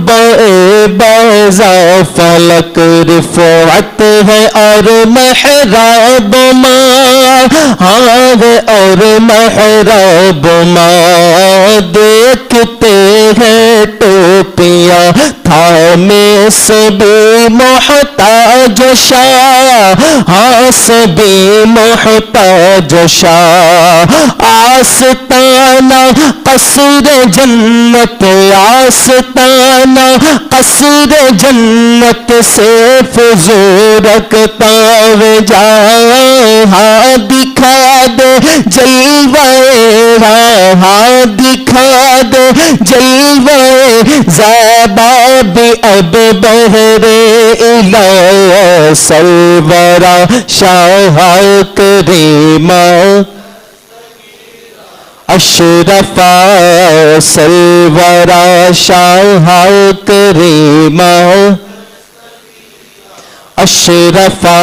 بیضا فلک رفعت ہے اور محراب ماں ہے اور محراب ماں دیکھتے ہیں ٹوپیاں تھامے سبھی محتاج شاہ سبھی محتاج شاہ آستانہ قصر جنت آستانہ قصر جنت سے فضول رکھتا ہے جہاں دکھا دے جلوے ہاں دکھا دے جلوے زیبا بھی اب بہرے الہ سرورا شاہ کریمہ اشرفا سرورا شاہ کریمہ اشرفا